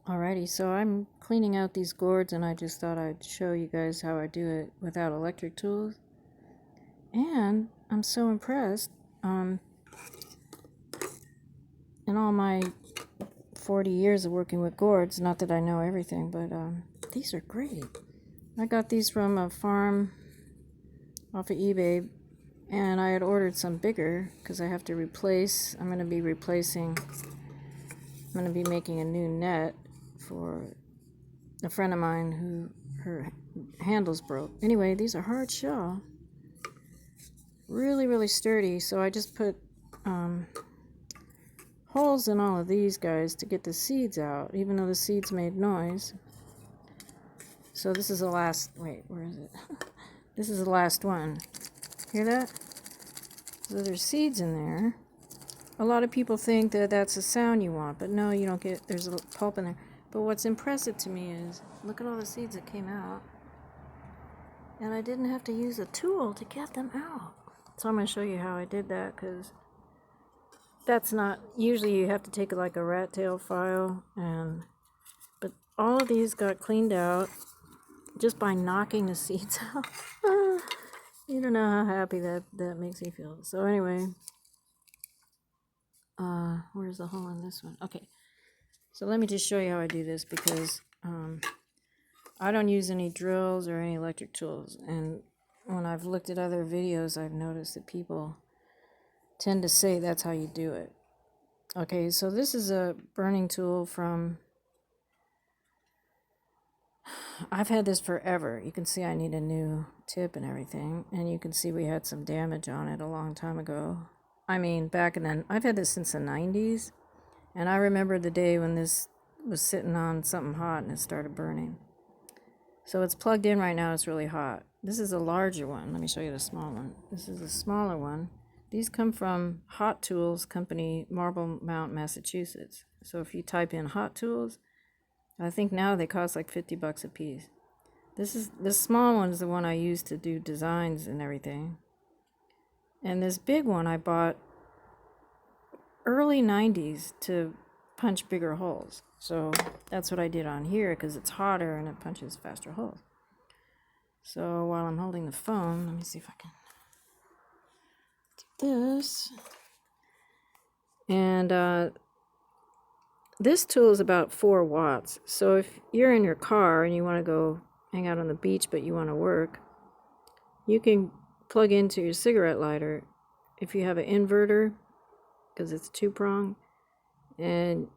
Alrighty, so I'm cleaning out these gourds and I just thought I'd show you guys how I do it without electric tools. And I'm so impressed. In all my 40 years of working with gourds, not that I know everything, but these are great. I got these from a farm off of eBay, and I had ordered some bigger because I have to replace. I'm going to be making a new net for a friend of mine who her handles broke. Anyway, these are hard shell, really sturdy. So I just put holes in all of these guys to get the seeds out, even though the seeds made noise. So this is the last, wait, where is it? This is the last one. Hear that? So there's seeds in there. A lot of people think that that's the sound you want, but no, you don't get, there's a pulp in there. But what's impressive to me is, look at all the seeds that came out. And I didn't have to use a tool to get them out. So I'm going to show you how I did that, because that's not, usually you have to take like a rat tail file, but all of these got cleaned out just by knocking the seeds out. You don't know how happy that makes me feel. So anyway, where's the hole in this one? Okay, so let me just show you how I do this, because I don't use any drills or any electric tools. And when I've looked at other videos, I've noticed that people tend to say that's how you do it. Okay, so this is a burning tool from, I've had this forever. You can see I need a new tip and everything, and you can see we had some damage on it a long time ago. I mean, back in then, I've had this since the 90s, and I remember the day when this was sitting on something hot and it started burning. So it's plugged in right now, it's really hot. This is a larger one. Let me show you the small one. This is a smaller one. These come from Hot Tools Company, Marble Mount, Massachusetts. So if you type in Hot Tools, I think now they cost like $50 a piece. This small one is the one I use to do designs and everything. And this big one I bought early 90s to punch bigger holes. So that's what I did on here, because it's hotter and it punches faster holes. So while I'm holding the phone, let me see if I can do this. And this tool is about 4 watts. So if you're in your car and you want to go hang out on the beach but you want to work, you can plug into your cigarette lighter if you have an inverter, because it's 2-prong, and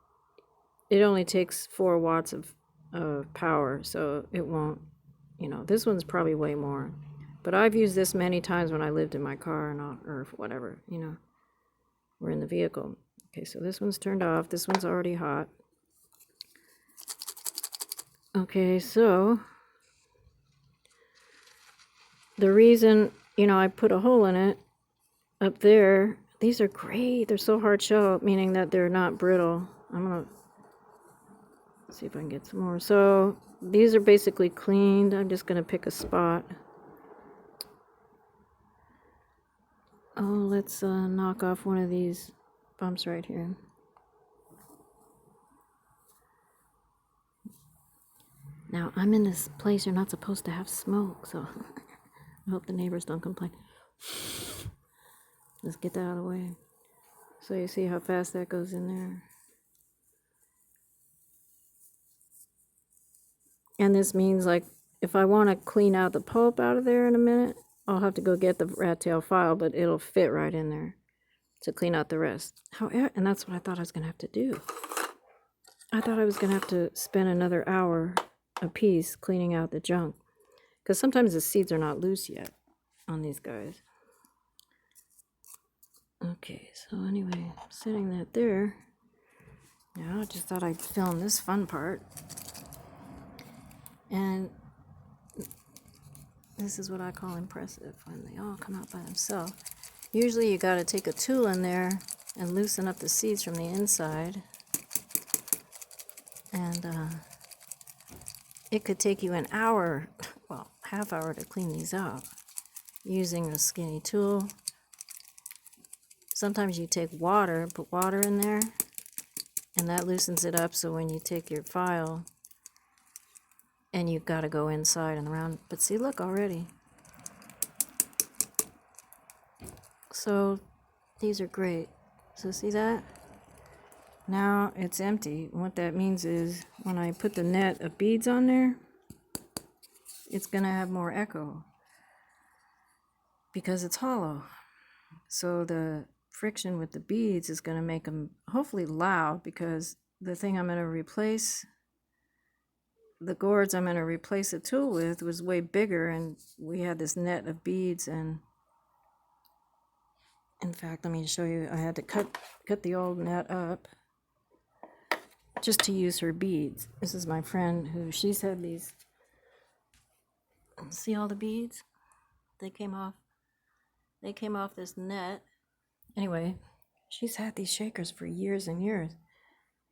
it only takes 4 watts of power, so it won't, this one's probably way more. But I've used this many times when I lived in my car or whatever, we're in the vehicle. Okay, so this one's turned off. This one's already hot. Okay, so the reason, I put a hole in it up there, these are great. They're so hard shell, meaning that they're not brittle. I'm going to see if I can get some more. So these are basically cleaned. I'm just going to pick a spot. Oh, let's knock off one of these bumps right here. Now, I'm in this place you're not supposed to have smoke, so I hope the neighbors don't complain. Let's get that out of the way. So you see how fast that goes in there. And this means, like, if I want to clean out the pulp out of there in a minute, I'll have to go get the rat tail file, but it'll fit right in there to clean out the rest. However, and that's what I thought I was going to have to do. I thought I was going to have to spend another hour a piece cleaning out the junk, because sometimes the seeds are not loose yet on these guys. Okay, so anyway, setting that there. Now I just thought I'd film this fun part. And this is what I call impressive, when they all come out by themselves. Usually you got to take a tool in there and loosen up the seeds from the inside. And it could take you an hour, well, half hour to clean these out using a skinny tool. Sometimes you take water, put water in there, And that loosens it up, so when you take your file and you've got to go inside and around. But see, look already. So these are great. So see that? Now it's empty. What that means is when I put the net of beads on there, it's going to have more echo because it's hollow. So the friction with the beads is going to make them hopefully loud, because the thing I'm going to replace, the gourds I'm going to replace the tool with, was way bigger, and we had this net of beads. And in fact, let me show you, I had to cut the old net up just to use her beads. This is my friend who, she's had these, see all the beads? They came off this net. Anyway, she's had these shakers for years and years,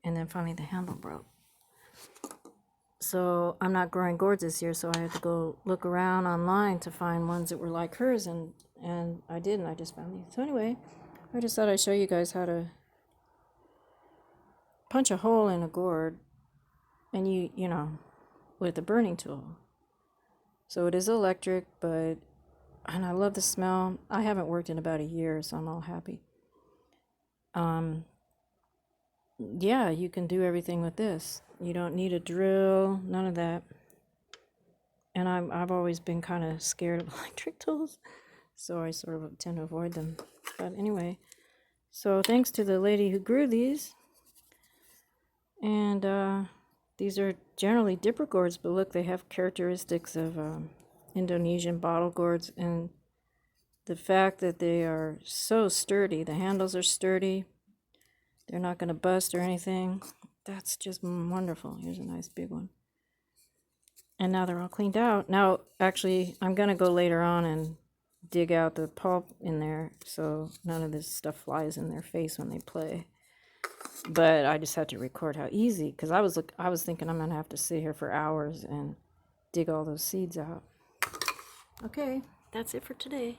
and then finally the handle broke. So I'm not growing gourds this year, so I had to go look around online to find ones that were like hers, and I did, and I just found these. So anyway, I just thought I'd show you guys how to punch a hole in a gourd, and you know, with a burning tool. So it is electric, and I love the smell. I haven't worked in about a year, so I'm all happy. Yeah, you can do everything with this. You don't need a drill, none of that. And I've always been kind of scared of electric tools, so I sort of tend to avoid them. But anyway, so thanks to the lady who grew these. And these are generally dipper gourds, but look, they have characteristics of Indonesian bottle gourds, and the fact that they are so sturdy, the handles are sturdy, they're not going to bust or anything. That's just wonderful. Here's a nice big one. And now they're all cleaned out. Now, actually, I'm going to go later on and dig out the pulp in there so none of this stuff flies in their face when they play. But I just had to record how easy, because I was thinking I'm going to have to sit here for hours and dig all those seeds out. Okay, that's it for today.